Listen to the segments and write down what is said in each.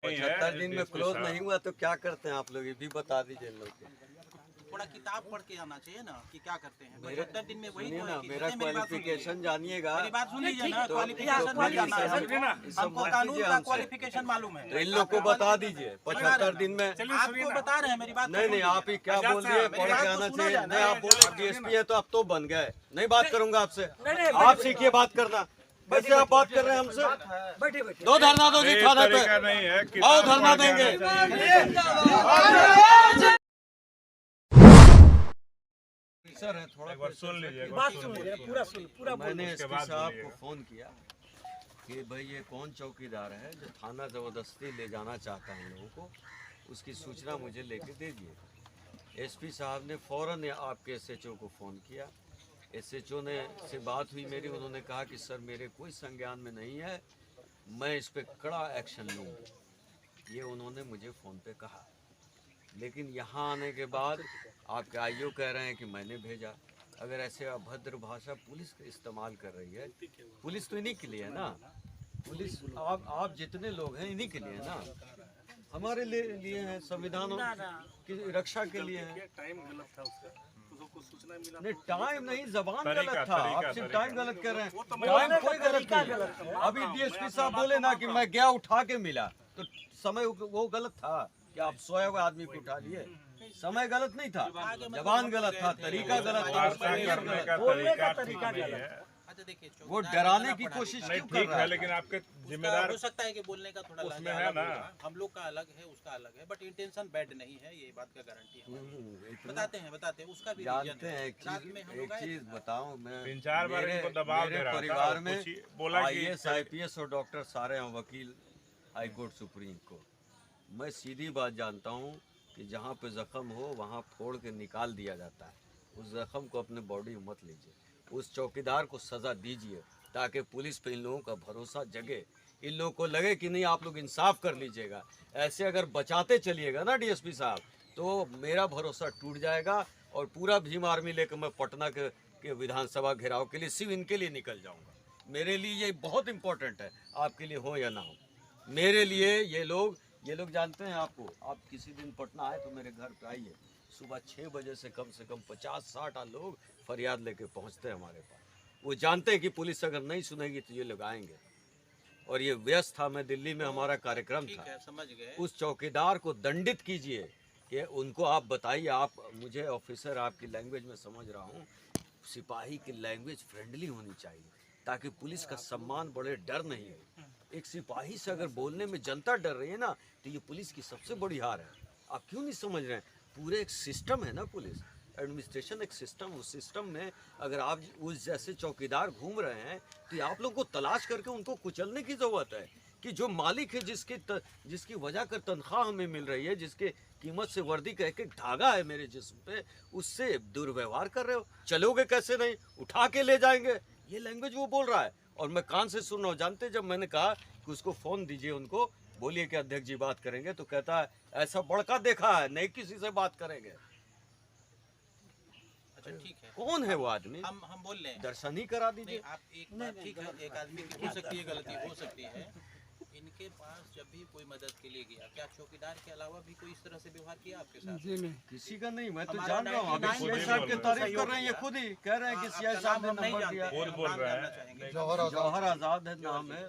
75 दिन में क्लोज नहीं हुआ तो क्या करते हैं आप लोग, ये भी बता दीजिए लोग को। थोड़ा किताब पढ़ के आना चाहिए ना कि क्या करते हैं। 75 दिन में वही तो ना है कि मेरा क्वालिफिकेशन जानिएगा, मेरी बात सुन लीजिए ना, क्वालिफिकेशन नहीं जानना है हमको, कानून का क्वालिफिकेशन मालूम है। तो इन लोग को बता दीजिए 75 दिन में। आपको बता रहे हैं, मेरी बात नहीं आप ही क्या बोल दिए, पढ़ के आना चाहिए। नहीं आप बोले डीएसपी है तो आप तो बन गए, नहीं बात करूंगा आपसे, आप सीखिए बात करना। वैसे आप बात कर रहे हैं हमसे, दो धरना दो जी थाने पे, आओ धरना देंगे। सर है थोड़ा सुन लीजिए, पूरा मैंने एसपी साहब को फोन किया कि भाई ये कौन चौकीदार है जो थाना जबरदस्ती ले जाना चाहता है लोगों को, उसकी सूचना मुझे लेके दे दिए। एसपी साहब ने फौरन आपके एसएचओ को फ़ोन किया। एसएचओ ने से बात हुई मेरी, उन्होंने कहा कि सर मेरे कोई संज्ञान में नहीं है, मैं इस पर कड़ा एक्शन लूँगा, ये उन्होंने मुझे फ़ोन पे कहा। लेकिन यहाँ आने के बाद आपके आईओ कह रहे हैं कि मैंने भेजा। अगर ऐसे अभद्र भाषा पुलिस इस्तेमाल कर रही है, पुलिस तो इन्हीं के लिए है ना, पुलिस आप जितने लोग हैं इन्हीं के लिए है ना, हमारे लिए हैं, संविधान की रक्षा के लिए है। टाइम गलत था उसका, उसको सूचना मिला नहीं टाइम नहीं, जबान गलत था, आप सिर्फ टाइम गलत कर रहे हैं, टाइम कोई गलत नहीं है। अभी डीएसपी साहब बोले ना कि मैं गया उठा के मिला, तो समय वो गलत था कि आप सोए हुए आदमी को उठा लिए, समय गलत नहीं था, जबान गलत था, तरीका गलत था, बोलने का तरीका गलत। अच्छा देखिए, वो डराने की कोशिश क्यों कर रहा है? लेकिन आपके जिम्मेदार हो सकता है कि बोलने का थोड़ा उसमें है ना, हम लोग का अलग है, उसका अलग है, बट इंटेंशन बैड नहीं है, ये बात का गारंटी है। बताते हैं उसका भी जानते हैं। एक चीज बताऊं, मैं 3-4 बार इनको दबाव दे रहा था, परिवार में बोला कि आईएएस आईपीएस और डॉक्टर सारे हैं, वकील हाई कोर्ट सुप्रीम कोर्ट। मैं सीधी बात जानता हूं कि जहां पे जख्म हो वहां फोड़ के निकाल दिया जाता है, उस जख्म को अपने बॉडी में मत लीजिए, उस चौकीदार को सज़ा दीजिए ताकि पुलिस पे इन लोगों का भरोसा जगे, इन लोगों को लगे कि नहीं आप लोग इंसाफ कर लीजिएगा। ऐसे अगर बचाते चलिएगा ना डीएसपी साहब, तो मेरा भरोसा टूट जाएगा और पूरा भीम आर्मी लेकर मैं पटना के विधानसभा घेराव के लिए सिर्फ इनके लिए निकल जाऊंगा। मेरे लिए ये बहुत इंपॉर्टेंट है, आपके लिए हो या ना हो, मेरे लिए ये लोग जानते हैं। आपको आप किसी दिन पटना आए तो मेरे घर पे आइए, सुबह 6 बजे से कम 50-60 लोग फरियाद लेके पहुंचते हैं हमारे पास। वो जानते हैं कि पुलिस अगर नहीं सुनेगी तो ये लोग आएंगे। और ये व्यस्त था, मैं दिल्ली में हमारा कार्यक्रम था, समझ गए। उस चौकीदार को दंडित कीजिए कि उनको आप बताइए, आप मुझे ऑफिसर आपकी लैंग्वेज में समझ रहा हूँ, सिपाही की लैंग्वेज फ्रेंडली होनी चाहिए ताकि पुलिस का सम्मान बढ़े, डर नहीं है। एक सिपाही से अगर बोलने में जनता डर रही है ना, तो ये पुलिस की सबसे बड़ी हार है। आप क्यों नहीं समझ रहे हैं? पूरे एक सिस्टम है ना, पुलिस एडमिनिस्ट्रेशन एक सिस्टम, उस सिस्टम में अगर आप उस जैसे चौकीदार घूम रहे हैं तो आपलोग लोगों को तलाश करके उनको कुचलने की ज़रूरत है कि जो मालिक है, जिसकी वजह कर तनख्वाह हमें मिल रही है, जिसके कीमत से वर्दी का एक धागा है मेरे जिस्म पे, उससे दुर्व्यवहार कर रहे हो। चलोगे कैसे? नहीं उठा के ले जाएंगे, ये लैंग्वेज वो बोल रहा है और मैं कान से सुन रहा हूँ। जानते जब मैंने कहा कि उसको फ़ोन दीजिए, उनको बोलिए कि अध्यक्ष जी बात करेंगे, तो कहता है ऐसा बड़का देखा है नहीं, किसी से बात करेंगे। अच्छा ठीक है, कौन है वो आदमी? हम बोल रहे हैं, दर्शन ही करा दीजिए। आप एक बात ठीक है, एक आदमी की हो सकती है गलती, हो सकती है। इनके पास जब भी कोई मदद के लिए गया, क्या चौकीदार के अलावा भी कोई इस तरह से व्यवहार किया आपके साथ? जी नहीं, किसी का नहीं, मैं तो जान रहा हूँ। अभी सीआई साहब की तारीफ कर रहे हैं, ये खुद ही कह रहे हैं कि सीआई साहब ने नंबर दिया। बोल रहा है जौहर आजाद है नाम है।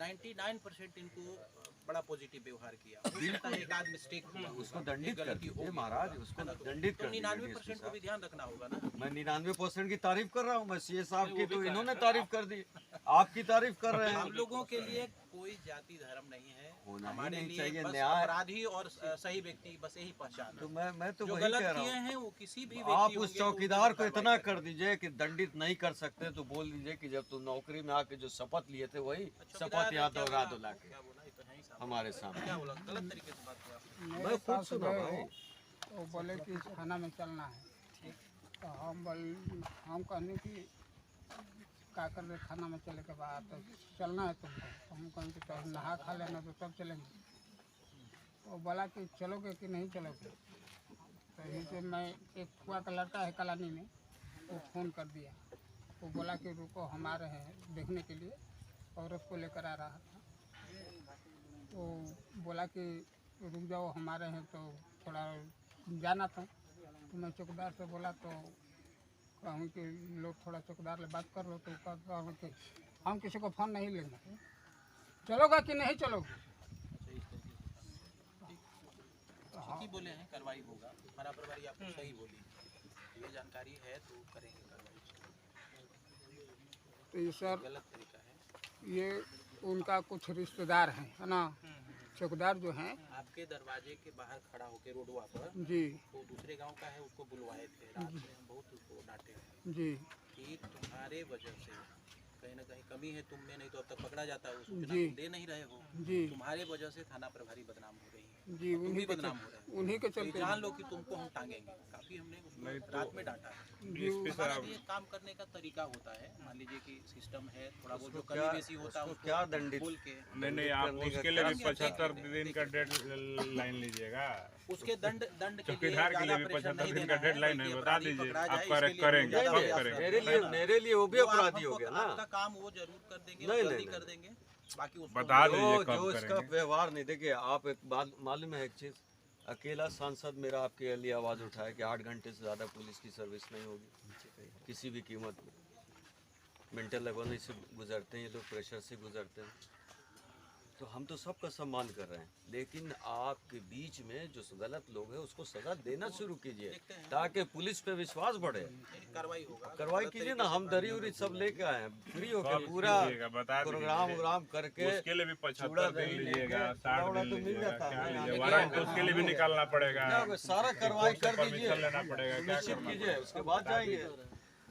99% इनको बड़ा पॉजिटिव व्यवहार किया। हो सकता है एक आध मिस्टेक हुआ, उसको दंडित कर दीजिए महाराज, उसको दंडित कर दीजिए। 99% को भी ध्यान रखना होगा ना। मैं 99% की तारीफ कर रहा हूँ, मैं सीए साहब की तो इन्होंने तारीफ कर दी, आपकी तारीफ कर रहे हैं। हम लोगों के लिए कोई जाति धर्म नहीं है, हमारे नहीं लिए चाहिए बस न्याय। अपराधी और सही व्यक्ति, बस यही पहचान। तो मैं तो जो वही गलत कह रहा किए हूँ, हैं वो किसी भी आप उस चौकीदार को इतना कर दीजिए कि दंडित नहीं कर सकते तो बोल दीजिए कि जब तुम नौकरी में आके जो शपथ लिए थे वही शपथ याद दोहरा दो लाके हमारे सामने। गलत तरीके से बात किया। मैं खुद सुना भाई, वो बोले कि थाना में चलना है, तो हम कहने की क्या कर रहे, थाना में चले के बाद तो चलना है तुमको, तो हम कहें कि तो नहा खा लेना तो तब चलेंगे। वो बोला कि चलोगे कि नहीं चलोगे, तो यहीं से मैं एक फुआ का लड़का है कलानी में, वो फ़ोन कर दिया, वो बोला कि रुको हम आ रहे हैं देखने के लिए, औरत को लेकर आ रहा था। वो बोला कि रुक जाओ हमारे हैं तो थोड़ा जाना था। तो मैं चौकीदार से बोला तो कहूँ कि लोग थोड़ा चौकीदार से बात कर लो। तो कहूँ कि हम किसी को फ़ोन नहीं लेंगे, चलोगा कि नहीं चलोगे। ठीक ही बोले हैं, कार्रवाई होगा। बराबर आपको सही बोली, ये जानकारी है तो करेंगे कार्रवाई। तो ये सर गलत तरीका है। ये उनका कुछ रिश्तेदार हैं, है ना, चौकीदार जो हैं आपके दरवाजे के बाहर खड़ा होकर रोडवा पर, जी वो दूसरे गांव का है, उसको बुलवाए थे रात में। हम बहुत उसको डांटे हैं जी कि तुम्हारे वजह से कहीं ना कहीं कमी है तुम में, नहीं तो अब तक पकड़ा जाता है। सूचना जी। तुम दे नहीं रहे हो, जी तुम्हारे वजह से थाना प्रभारी बदनाम हो रही है, जी तुम उन्हीं भी के बदनाम हो रहे हो। उन्हीं के तो ये चलते जान लो कि तुमको हम टांगेंगे। काफी हमने नहीं उसको तो- रात में डांटा है। जी हमारा भी एक काम करने का तरीका होता है। मान लीजिए कि सिस्टम है, थोड़ा बहुत जो उसको कमी क्या- बेसी होता है उसको उसको क्या दंडित बोल के नहीं आप करने का उसके लिए भी क्या- 75 दिन का डेडलाइन लीजिएगा। उसके दंड के लिए चौकीदार के लिए ज्यादा भी प्रेशर 75 नहीं दिन देना का डेडलाइन है, बल्कि बता अपराधी दीजिए। पकड़ा आप जाए, इसके लिए करेंगे, ज्यादा कब प्रयास करेंगे? करना। मेरे लिए वो भी वो आप अपराधी हो हमको- गया ना। आपका काम वो जरूर कर देंगे, नहीं, वो जल्दी नहीं, कर देंगे। बाकी उसको बता हम- दीजिए जो कब जो इसका करेंगे। व्यवहार नहीं, देखिए आप एक बात मालूम है, एक चीज़, अकेला सांसद मेरा आपके लिए आवाज़ उठाया कि 8 घंटे से ज़्यादा पुलिस की सर्विस नहीं होगी किसी भी कीमत में। मेंटल लगवाने से गुजरते हैं ये लोग, प्रेशर से गुजरते हैं। तो हम तो सबका सम्मान कर रहे हैं, लेकिन आपके बीच में जो गलत लोग हैं उसको सज़ा देना शुरू कीजिए ताकि पुलिस पे विश्वास बढ़े। कार्रवाई होगा। कार्रवाई कीजिए ना, हम दरी उरी सब लेके आए हैं, फ्री होके सब पूरा कीजिएगा, बता दीजिए। प्रोग्राम वोग्राम करके। उसके लिए भी चूड़ा 75 दिन दही लीजिएगा, लेके 60 चूड़ा दिन तो मिल लीजिएगा, जाता क्या है। लीजिए, हाँ, वारंट उसके लिए भी निकालना पड़ेगा। क्या होगा, सारा कार्रवाई कर दीजिए, परमिशन लेना पड़ेगा, क्या निश्चित करना कीजिए, उसके बाद जाएंगे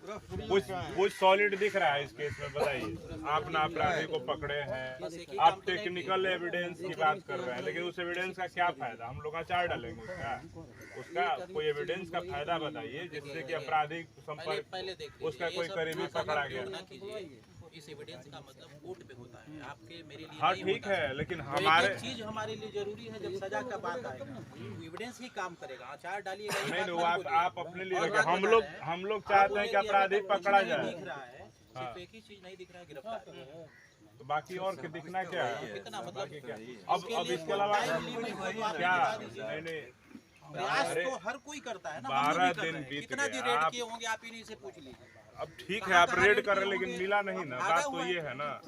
पूरा फ्री कुछ होके आए। कुछ सॉलिड दिख रहा है इस केस में, बताइए। आप ना अपराधी को पकड़े हैं, आप टेक्निकल एविडेंस की बात कर रहे हैं, लेकिन उस एविडेंस का क्या फायदा? हम लोग अचार डालेंगे उसका कोई एविडेंस का फायदा बताइए जिससे कि अपराधी संपर्क पहले देख लीजिए, उसका ये कोई सब करीबी ऐसा पकड़ा मत गया। ना कीजिए। इस एविडेंस का मतलब कोर्ट पे होता है, आपके मेरे लिए हाँ नहीं ठीक होता है, लेकिन तो हमारे एक चीज हमारे लिए जरूरी है, जब सजा का बात आएगा एविडेंस ही काम करेगा। अचार डालिएगा ये नहीं बात नहीं, मत आप बोलिए। अपने लिए और रखें। बात हम बता लोग रहे हैं, हम लोग आप चाहते हैं बोलेंगे कि अपराधी अभी तक पकड़ा कुछ नहीं जाए। दिख रहा है, सिर्फ एक ही चीज नहीं दिख रहा है, गिरफ्तार। तो बाकी और के दिखना क्या है? कितना मतलब बाकी क्या? इसके अब लिए इसके अलावा टाइम लिमिट हो तो आप क्या? बता दीजिए। नहीं नहीं, प्रयास अरे, तो हर कोई करता है ना, 12 हम लोग भी कर दिन रहे हैं। बीत कितना गए, दिन रेड आप- किए होंगे आप इन्हीं से पूछ लीजिए। अब ठीक है कहाँ आप कहाँ रेड रेड कर रहे किए हैं, लेकिन होंगे? मिला नहीं ना। भागा बात तो हुआ ये है ना,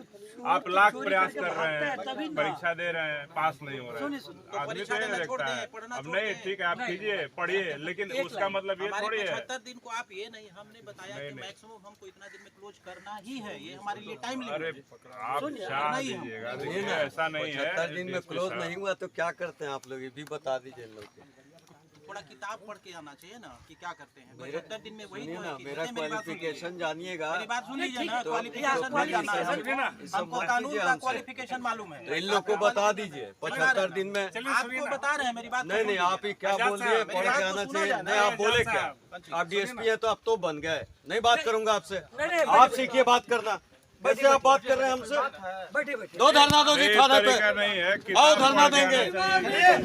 आप लाख प्रयास कर रहे हैं, परीक्षा दे रहे हैं, पास नहीं हो रहे हैं। आदमी परीक्षा तो ये देना छोड़ देखता दें, है। पढ़ना अब छोड़ नहीं दें। ठीक है, आप कीजिए, पढ़िए, लेकिन उसका मतलब ये हमारे थोड़ी है। 75 दिन को आप ये नहीं, हमने बताया नहीं, कि नहीं। मैक्सिमम हमको इतना दिन में क्लोज करना ही है, ये हमारे लिए टाइम अरे लिमिट है। आप चाह दीजिएगा, देखिए ऐसा नहीं है। 75 दिन में क्लोज नहीं हुआ तो क्या करते हैं आप लोग, ये भी बता दीजिए इन लोग को। थोड़ा किताब पढ़ के आना चाहिए ना कि क्या करते हैं। 75 दिन में वही सुनिए तो ना, है कि मेरा जैसे मेरी बात सुनिए। क्वालिफिकेशन जानिएगा। मेरी बात सुन लीजिए ना, तो क्वालिफिकेशन तो मत जानना है। सुनिए ना, ये सब हमको मत कानून कीजिए का हमसे। क्वालिफिकेशन मालूम है। तो इन लोग को बता दीजिए 75 दिन में। आपको बता रहे हैं, मेरी बात नहीं नहीं, आप ही क्या बोल दिए, पढ़ के आना चाहिए। नहीं आप बोले क्या, आप डीएसपी है तो आप तो बन गए। नहीं बात करूंगा आपसे, आप सीखिए बात करना। वैसे आप बात कर रहे हैं हमसे। दो धरना दो जी ये थाना पे, तरीका नहीं है। आओ किताब धरना पढ़ के देंगे। आना चाहिए।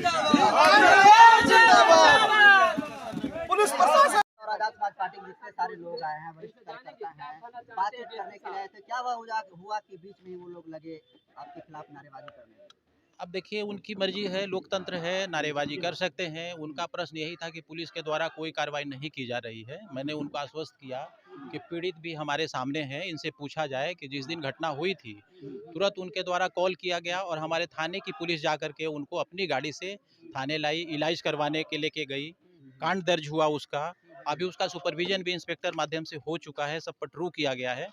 पुलिस प्रशासन और आजाद समाज पार्टी के जितने सारे लोग आए हैं, वरिष्ठ कार्यकर्ता हैं, बातचीत करने के लिए आए थे। क्या हुआ कि बीच में ही वो लोग लगे आपके खिलाफ नारेबाजी करने? अब देखिए, उनकी मर्जी है, लोकतंत्र है, नारेबाजी कर सकते हैं। उनका प्रश्न यही था कि पुलिस के द्वारा कोई कार्रवाई नहीं की जा रही है। मैंने उनको आश्वस्त किया कि पीड़ित भी हमारे सामने हैं, इनसे पूछा जाए कि जिस दिन घटना हुई थी तुरंत उनके द्वारा कॉल किया गया और हमारे थाने की पुलिस जा कर के उनको अपनी गाड़ी से थाने लाई, इलाज करवाने के लेके गई। कांड दर्ज हुआ उसका, अभी उसका सुपरविजन भी इंस्पेक्टर माध्यम से हो चुका है, सब पटरू किया गया है।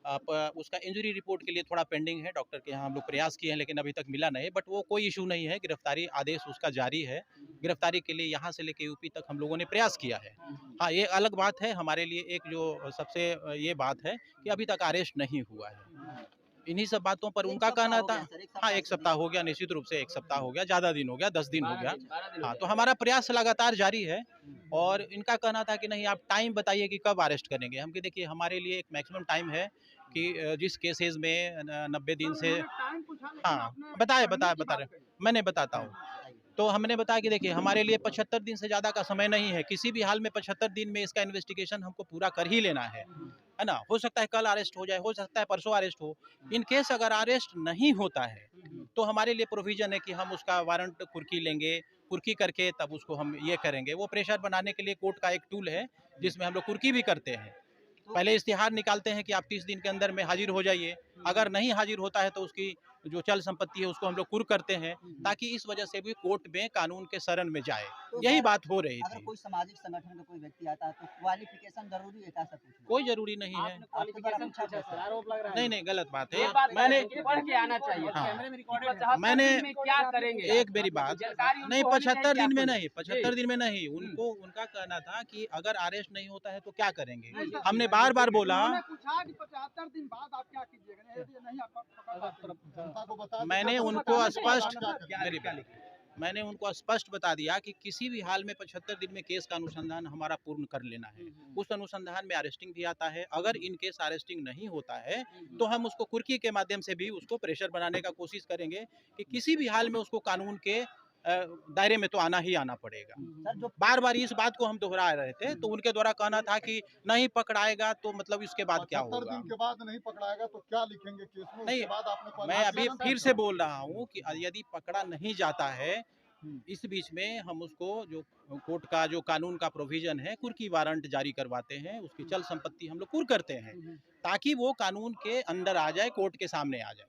आप उसका इंजरी रिपोर्ट के लिए थोड़ा पेंडिंग है, डॉक्टर के यहाँ हम लोग प्रयास किए हैं लेकिन अभी तक मिला नहीं, बट वो कोई इशू नहीं है। गिरफ्तारी आदेश उसका जारी है, गिरफ्तारी के लिए यहाँ से लेके यूपी तक हम लोगों ने प्रयास किया है। हाँ, ये अलग बात है हमारे लिए, एक जो सबसे ये बात है कि अभी तक अरेस्ट नहीं हुआ है। इन्हीं सब बातों पर उनका कहना था। हाँ, 1 सप्ताह हो गया, निश्चित रूप से 1 सप्ताह हो गया, ज़्यादा दिन हो गया, 10 दिन हो गया। हाँ, तो हमारा प्रयास लगातार जारी है और इनका कहना था कि नहीं आप टाइम बताइए कि कब अरेस्ट करेंगे। हम कि देखिए हमारे लिए एक मैक्सिमम टाइम है कि जिस केसेस में 90 दिन से, हाँ बता रहे, मैंने बताता हूँ। तो हमने बताया कि देखिए हमारे लिए 75 दिन से ज़्यादा का समय नहीं है, किसी भी हाल में 75 दिन में इसका इन्वेस्टिगेशन हमको पूरा कर ही लेना है ना। हो सकता है कल अरेस्ट हो जाए, हो सकता है परसों अरेस्ट हो। इन केस अगर अरेस्ट नहीं होता है तो हमारे लिए प्रोविज़न है कि हम उसका वारंट कुर्की लेंगे, कुर्की करके तब उसको हम ये करेंगे। वो प्रेशर बनाने के लिए कोर्ट का एक टूल है जिसमें हम लोग कुर्की भी करते हैं। पहले इश्तिहार निकालते हैं कि आप 30 दिन के अंदर में हाजिर हो जाइए। अगर नहीं हाजिर होता है तो उसकी जो चल संपत्ति है उसको हम लोग कुर्क करते हैं, ताकि इस वजह से भी कोर्ट में कानून के शरण में जाए। तो यही सर, बात हो रही अगर थी। कोई सामाजिक संगठन का कोई व्यक्ति आता है तो क्वालिफिकेशन जरूरी है क्या, ऐसा पूछना? कोई जरूरी नहीं है। आपके द्वारा पूछा कैसे? आरोप लग रहा है। नहीं गलत बात है। ये बात मैंने पढ़ के आना चाहिए। हाँ। कैमरे में रिकॉर्डेड है। मैंने 75 दिन में क्या करेंगे? एक मेरी बात जानकारी उनको नहीं, होनी 75 चाहिए दिन में आपको। नहीं, 75 दिन में नहीं। उनको उनका कहना था कि अगर अरेस्ट नहीं होता है तो क्या करेंगे। हमने बार बार बोला, पूछा कि 75 दिन बाद आप क्या कीजिएगा, यदि नहीं आप पकड़ पाते। मैंने उनको स्पष्ट मैंने उनको स्पष्ट बता दिया कि किसी भी हाल में 75 दिन में केस का अनुसंधान हमारा पूर्ण कर लेना है। उस अनुसंधान में अरेस्टिंग भी आता है। अगर इन केस अरेस्टिंग नहीं होता है तो हम उसको कुर्की के माध्यम से भी उसको प्रेशर बनाने का कोशिश करेंगे कि किसी भी हाल में उसको कानून के दायरे में तो आना ही आना पड़ेगा। सर जो बार बार इस बात को हम दोहरा रहे थे, तो उनके द्वारा कहना था कि नहीं पकड़ाएगा तो मतलब इसके बाद क्या 75 होगा। दिन के बाद नहीं पकड़ाएगा तो क्या लिखेंगे केस में? नहीं, उसके बाद आपने मैं अभी क्वालिफिकेशन फिर से बोल रहा हूँ कि यदि पकड़ा नहीं जाता है, इस बीच में हम उसको जो कोर्ट का जो कानून का प्रोविजन है, कुर्की वारंट जारी करवाते हैं, उसकी चल संपत्ति हम लोग कुर्क करते हैं, ताकि वो कानून के अंदर आ जाए, कोर्ट के सामने आ जाए।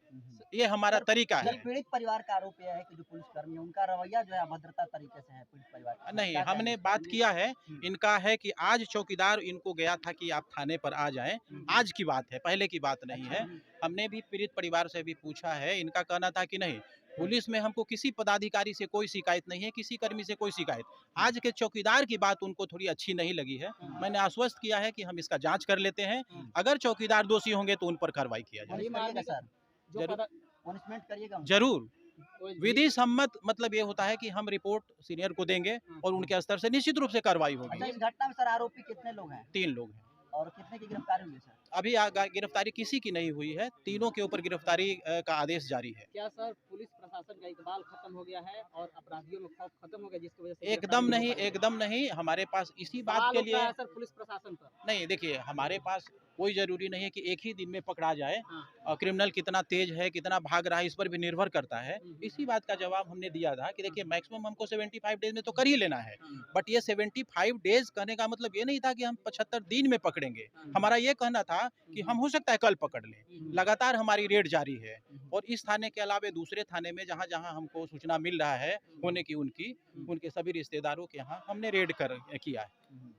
ये हमारा तरीका है। पीड़ित परिवार का आरोप यह है कि जो पुलिसकर्मी है उनका रवैया जो है अभद्रता तरीके से है पीड़ित परिवार का। नहीं, क्या हमने कहेंगे? बात किया है, इनका है कि आज चौकीदार इनको गया था कि आप थाने पर आ जाएं। आज की बात है, पहले की बात नहीं है। हमने भी पीड़ित परिवार से भी पूछा है, इनका कहना था कि नहीं, पुलिस में हमको किसी पदाधिकारी से कोई शिकायत नहीं है, किसी कर्मी से कोई शिकायत। आज के चौकीदार की बात उनको थोड़ी अच्छी नहीं लगी है। मैंने आश्वस्त किया है कि हम इसका जांच कर लेते हैं, अगर चौकीदार दोषी होंगे तो उन पर कार्रवाई किया जाए। करिएगा सर, जरूर पनिशमेंट करिएगा उनको? जरूर। विधि सम्मत मतलब ये होता है कि हम रिपोर्ट सीनियर को देंगे और उनके स्तर से निश्चित रूप से कार्रवाई अच्छा, होगी। इस घटना में सर आरोपी कितने लोग हैं 3 लोग हैं। और कितने की गिरफ्तारी हुई है सर? अभी गिरफ्तारी किसी की नहीं हुई है, तीनों के ऊपर गिरफ्तारी का आदेश जारी है। क्या सर पुलिस प्रशासन का इकबाल खत्म हो गया है और अपराधियों में खौफ खत्म हो गया, जिसकी वजह से एकदम नहीं, एकदम नहीं। हमारे पास इसी बात के लिए सर पुलिस प्रशासन पर नहीं, देखिए हमारे पास कोई जरूरी नहीं है कि एक ही दिन में पकड़ा जाए। हाँ। और क्रिमिनल कितना तेज है, कितना भाग रहा है, इस पर भी निर्भर करता है। इसी बात का जवाब हमने दिया था कि देखिए मैक्सिमम हमको 75 डेज में तो कर ही लेना है, बट ये 75 डेज करने का मतलब ये नहीं था कि हम 75 दिन में पकड़ेंगे। हमारा ये कहना था कि हम हो सकता है कल पकड़ लें। लगातार हमारी रेड जारी है और इस थाने के अलावा दूसरे थाने में जहाँ जहाँ हमको सूचना मिल रहा है होने की उनके सभी रिश्तेदारों के यहाँ हमने रेड किया है।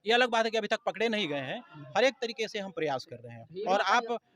ये अलग बात है कि अभी तक पकड़े नहीं गए हैं, हर एक तरीके से हम प्रयास कर रहे हैं। और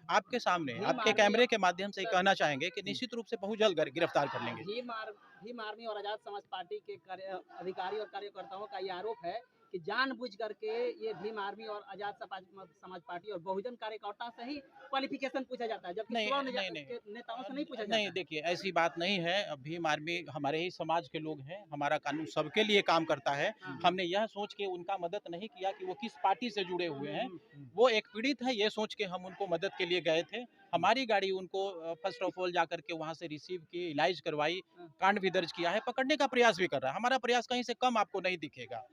आपके सामने आपके कैमरे के माध्यम से कहना चाहेंगे कि निश्चित रूप से बहुत जल्द गिरफ्तार कर लेंगे। भीम आर्मी और आजाद समाज पार्टी के अधिकारी और कार्यकर्ताओं का ये आरोप है कि जानबूझ करके ये भीम आर्मी और आजाद समाज पार्टी और बहुजन कार्यकर्ता से ही क्वालिफिकेशन पूछा जाता है, जबकि नेताओं से नहीं पूछा जाता। नहीं, देखिए ऐसी बात नहीं है। भीम आर्मी हमारे ही समाज के लोग हैं, हमारा कानून सबके लिए काम करता है। हमने यह सोच के उनका मदद नहीं किया कि वो किस पार्टी से जुड़े हुए हैं। वो एक पीड़ित है, ये सोच के हम उनको मदद के लिए गए थे। हमारी गाड़ी उनको फर्स्ट ऑफ ऑल जाकर के वहाँ से रिसीव की, इलाज करवाई, कांड भी दर्ज किया है, पकड़ने का प्रयास भी कर रहा है। हमारा प्रयास कहीं से कम आपको नहीं दिखेगा।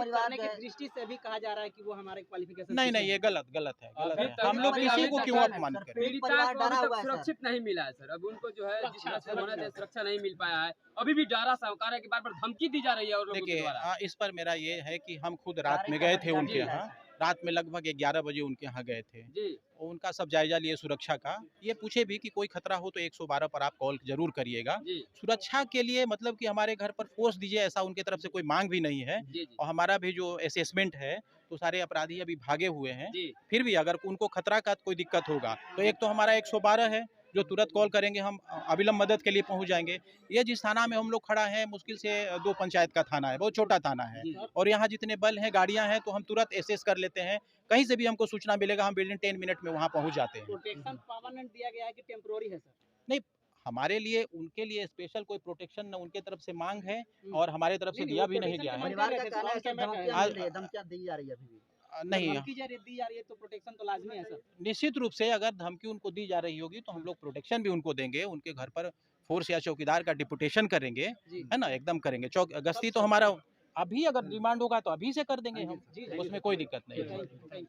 करने की दृष्टि से भी कहा जा रहा है कि वो हमारे क्वालिफिकेशन नहीं, ये गलत है। हम लोग किसी को क्यों अपमानित करें। परिवार डरा हुआ है सर। सुरक्षित नहीं मिला है सर। अभी उनको जो है जिस तरह से होना चाहिए सुरक्षा नहीं मिल पाया है। अभी भी डरा साहूकार है कि बार धमकी दी जा रही है। और देखिए इस पर मेरा ये है कि हम खुद रात में गए थे उनके यहाँ, रात में लगभग 11 बजे उनके यहाँ गए थे। और उनका सब जायजा लिए सुरक्षा का। ये पूछे भी कि कोई खतरा हो तो 112 पर आप कॉल जरूर करिएगा। सुरक्षा के लिए मतलब कि हमारे घर पर फोर्स दीजिए, ऐसा उनके तरफ से कोई मांग भी नहीं है। और हमारा भी जो असेसमेंट है तो सारे अपराधी अभी भागे हुए हैं। फिर भी अगर उनको खतरा का कोई दिक्कत होगा तो एक तो हमारा 112 है जो तुरंत कॉल करेंगे, हम अविलंब मदद के लिए पहुंच जाएंगे। ये जिस थाना में हम लोग खड़ा हैं मुश्किल से 2 पंचायत का थाना है, बहुत छोटा थाना है। और यहाँ जितने बल हैं, गाड़ियाँ हैं, तो हम तुरंत एसेस कर लेते हैं। कहीं से भी हमको सूचना मिलेगा, हम विदिन 10 मिनट में वहाँ पहुँच जाते हैं। प्रोटेक्शन परमानेंट दिया गया है कि टेम्पोररी है सर? नहीं, हमारे लिए उनके लिए स्पेशल कोई प्रोटेक्शन न उनके तरफ से मांग है और हमारे तरफ से दिया भी नहीं गया है। परिवार का कहना है कि धमकियां दी जा रही है अभी भी। नहीं, धमकी दी जा रही है तो प्रोटेक्शन तो लाजमी है सर। निश्चित रूप से अगर धमकी उनको दी जा रही होगी तो हम लोग प्रोटेक्शन भी उनको देंगे। उनके घर पर फोर्स या चौकीदार का डिपुटेशन करेंगे, है ना, एकदम करेंगे। गश्ती तो हमारा अभी अगर डिमांड होगा तो अभी से कर देंगे हम, उसमें कोई दिक्कत नहीं है।